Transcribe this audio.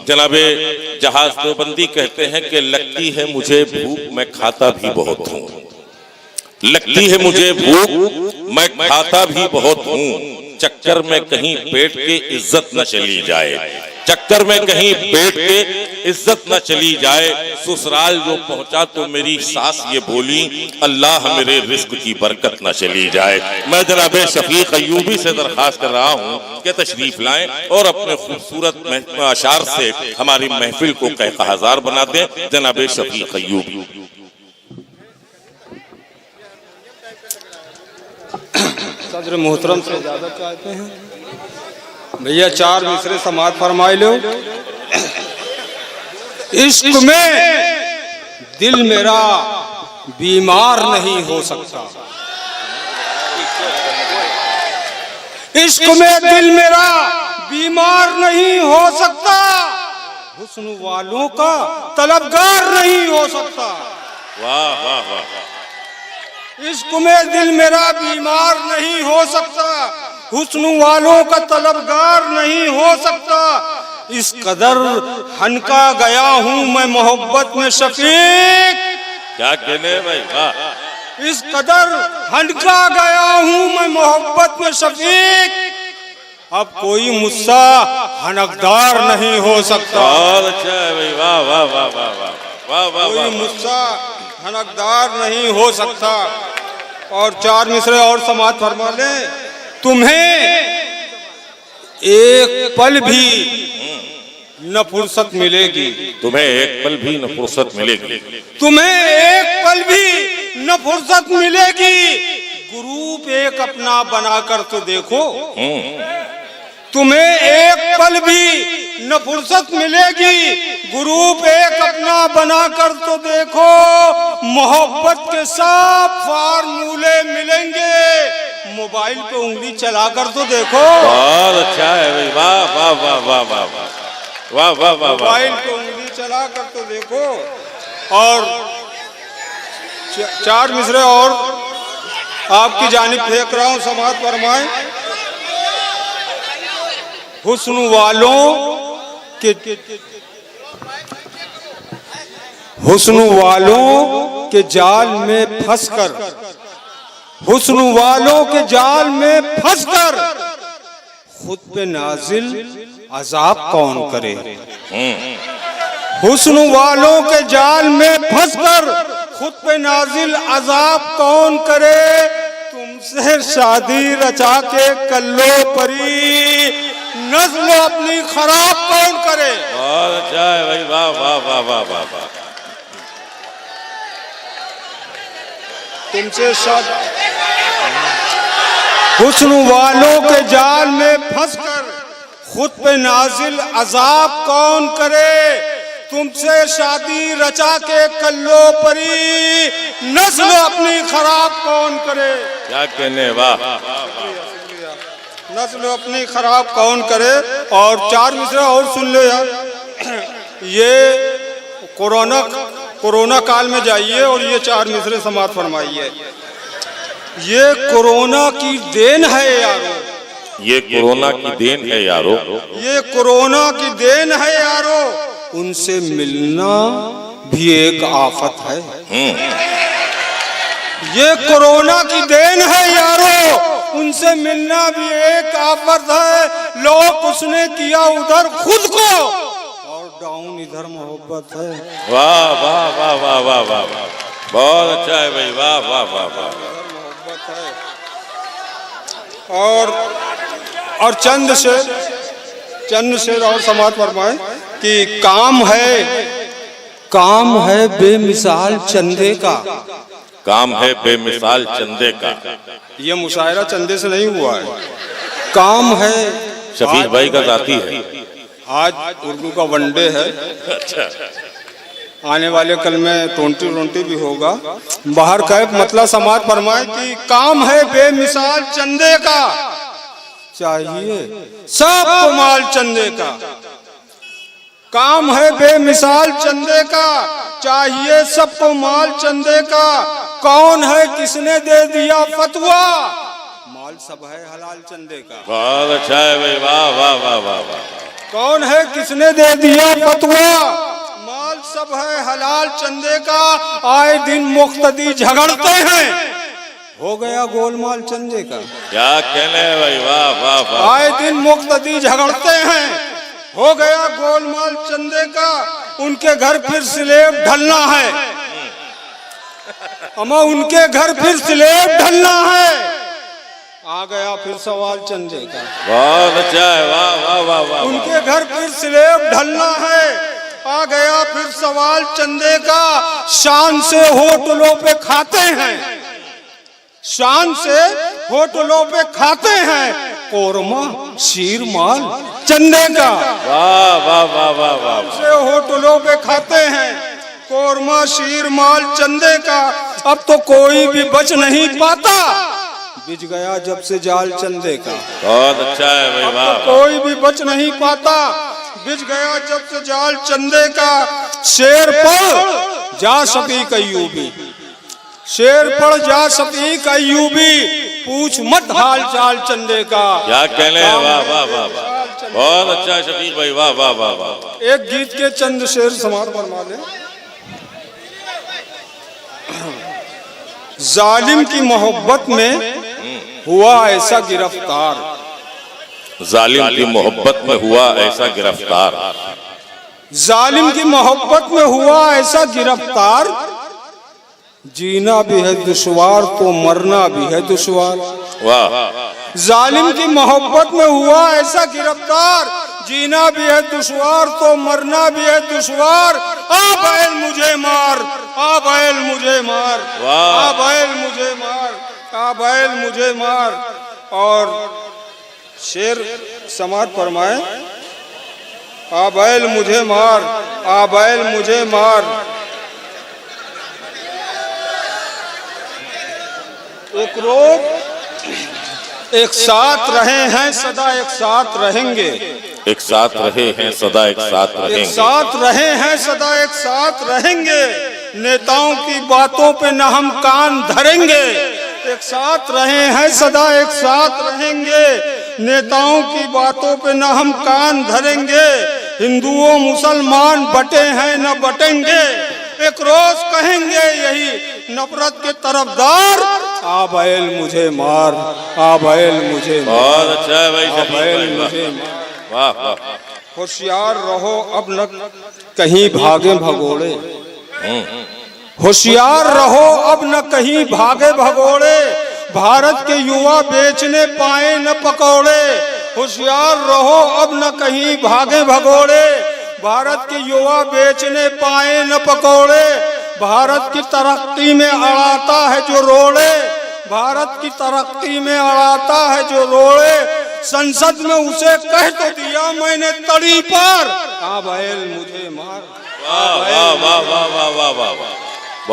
जनाबे जहाज देवबंदी कहते हैं कि लगती है मुझे भूख मैं खाता भी बहुत हूँ, लगती है मुझे भूख मैं खाता भी बहुत हूँ, चक्कर में कहीं पेट के इज्जत न चली जाए, चक्कर में कहीं पेट के इज्जत न चली जाए। ससुराल जो पहुंचा तो मेरी सास ये बोली अल्लाह मेरे रिस्क की बरकत न चली जाए। मैं जनाब शफीक अय्यूबी से दरखास्त कर रहा हूँ कि तशरीफ लाएं और अपने खूबसूरत अशार से हमारी महफिल को कहकहाजार बना दें। जनाब शफीक अय्यूबी। सदर मोहतरम से इजाजत चाहते हैं भैया, 4 मिसरे समाज फरमाए लो। इश्क में दिल मेरा बीमार नहीं हो सकता, इश्क में दिल मेरा बीमार नहीं हो सकता, हुस्न वालों का तलबगार नहीं हो सकता। वाह वाह वाह। इश्क में दिल मेरा बीमार नहीं हो सकता, हुस्न वालों का तलबगार नहीं हो सकता। इस कदर हनका गया हूँ मैं मोहब्बत में शफीक, क्या कहने भाई, वाह। इस कदर हनका गया हूँ मैं मोहब्बत में शफीक, अब कोई मुझसा हनकदार नहीं हो सकता। बहुत अच्छा है भाई, वाह वाह वाह वाह वाह वाह। कोई मुझसा हनकदार नहीं हो सकता। और 4 मिसरे और समाज फरमा ले। तुम्हें एक पल भी न फुर्सत मिलेगी, तुम्हें एक पल भी न फुर्सत मिलेगी, तुम्हें एक पल भी न फुर्सत मिलेगी, ग्रुप एक अपना बनाकर तो देखो। तुम्हें एक पल भी न फुर्सत मिलेगी, ग्रुप एक अपना बनाकर तो देखो। मोहब्बत के सब फार्मूले मिलेंगे, मोबाइल पे उंगली चलाकर तो देखो। बहुत अच्छा है भाई, वाह वाह वाह वाह वाह वाह वाह वाह। मोबाइल पे उंगली चलाकर तो देखो। और 4 मिसरे और आपकी जानिब फेंक रहा हूँ, समाज फरमाए। हुस्न वालों के जाल में फंसकर, हुस्न वालों के जाल में फंसकर खुद पे नाजिल अजाब कौन करे। हुस्न वालों के जाल में फंसकर खुद पे नाजिल अजाब कौन करे। तुमसे शादी रचा के कल्लो परी, नस्ल अपनी खराब कौन करे। बहुत अच्छा है भाई, वाह वाह वाह वाह वाह वाह। तुमसे शादी, हुस्न वालों के जाल में फंसकर खुद पे नाजिल अजाब कौन करे। तुमसे शादी रचा के कल्लो परी, नस्ल अपनी खराब कौन करे। क्या कहने, वाह। नस्ल अपनी खराब कौन करे। और 4 मिसरे और सुन लो यार। ये कोरोना काल में जाइए और ये 4 मिसरे समाज फरमाइए। ये कोरोना की देन है यारो, ये कोरोना की देन है यारो, ये कोरोना की देन है यारो, उनसे मिलना भी एक आफत है। ये कोरोना की देन है यारो, उनसे मिलना भी एक आफत है। लोग उसने किया उधर खुद को, और डाउन इधर मोहब्बत है। वाह वाह वाह वाह वाह वाह, बहुत अच्छा है भाई, वाह वाह वाह वाह। और चंद शेर और समाज फरमाए कि काम है बेमिसाल चंदे का, काम है बेमिसाल चंदे का। ये मुशायरा चंदे से नहीं हुआ है, काम है शफीक भाई का जाती है। आज उर्दू का वनडे है। अच्छा, आने वाले कल में 20 भी होगा। बाहर का मतलब समाज फरमाए कि काम है बेमिसाल चंदे का, चाहिए सबको माल चंदे का। काम है बेमिसाल चंदे का, चाहिए सबको माल चंदे का। कौन है किसने दे दिया फतवा, माल सब है हलाल चंदे का। बहुत अच्छा है भाई, वाह वाह वाह वाह वाह। कौन है, किसने दे दिया फतवा, माल सब है हलाल चंदे का, आए दिन मुख्तदी झगड़ते हैं, हो गया गोलमाल चंदे का। क्या कहने हैं भाई, वाह वाह वाह। आए दिन मुख्तदी झगड़ते हैं, हो गया गोलमाल चंदे का, उनके घर फिर स्लेब ढलना है, अमा उनके घर फिर स्लेब ढलना है, आ गया फिर सवाल चंदे का। बहुत अच्छा है, वाह वाह वाह वाह। उनके घर फिर स्लेब ढलना है, आ गया फिर सवाल चंदे का, शान से होटलों पे खाते हैं, शान से होटलों पे खाते हैं, कोरमा शीर माल चंदे का। वाह वाह वाह वाह वाह। से होटलों पे खाते हैं, कोरमा शीर माल चंदे का, अब तो कोई भी बच नहीं पाता, बिछ गया जब से जाल चंदे का। बहुत अच्छा है भाई, वाह। तो कोई भी बच नहीं पाता, बिछ गया जब से जाल चंदे का, शेर पर जा शफीक अय्यूबी, शेर पर जा शफीक अय्यूबी, पूछ मत हाल चाल चंदे का। क्या कहने हैं, वाह वाह वाह वाह। बहुत अच्छा शफीक भाई, वाह वाह वाह वाह। एक गीत के चंद शेर समाप्त फरमा ले। जालिम की मोहब्बत में हुआ ऐसा गिरफ्तार, जालिम की मोहब्बत में हुआ ऐसा गिरफ्तार, जालिम की मोहब्बत में हुआ ऐसा गिरफ्तार, जीना भी है दुश्वार तो मरना भी है दुश्वार। वाह। जालिम की मोहब्बत में हुआ ऐसा गिरफ्तार, जीना भी है दुश्वार तो मरना भी है दुश्वार, आ बैल मुझे मार, आ बैल मुझे मार, आ बैल मुझे मार, आ बैल मुझे मार। और शेर समाप्त फरमाए, आ बैल मुझे मार, आ बैल मुझे मार। एक रोज एक साथ रहे हैं सदा एक साथ रहेंगे, एक साथ रहे हैं सदा एक साथ रहेंगे, एक साथ रहे हैं सदा एक साथ रहेंगे, नेताओं की बातों पे न हम कान धरेंगे, एक साथ रहे हैं सदा एक साथ रहेंगे, नेताओं की बातों पे न हम कान धरेंगे, हिंदुओं मुसलमान बटे हैं न बटेंगे, एक रोज कहेंगे यही नफरत के तरफदार, आ बैल मुझे मार, आ बैल मुझे मार। बहुत अच्छा है भाई, आ बैल मुझे मार। वाह वाह। होशियार रहो अब न कहीं भागे भगोड़े, होशियार रहो अब न कहीं भागे भगोड़े, भारत के युवा बेचने पाए न पकौड़े, होशियार रहो अब न कहीं भागे भगोड़े, भारत के युवा बेचने पाए न पकौड़े, भारत की तरक्की में अड़ाता है जो रोड़े, भारत की तरक्की में अड़ाता है जो रोड़े, संसद में उसे कह तो दिया मैंने तड़ी पर, आ बैल मुझे मार। वाह वाह वाह वाह वाह वाह वाह।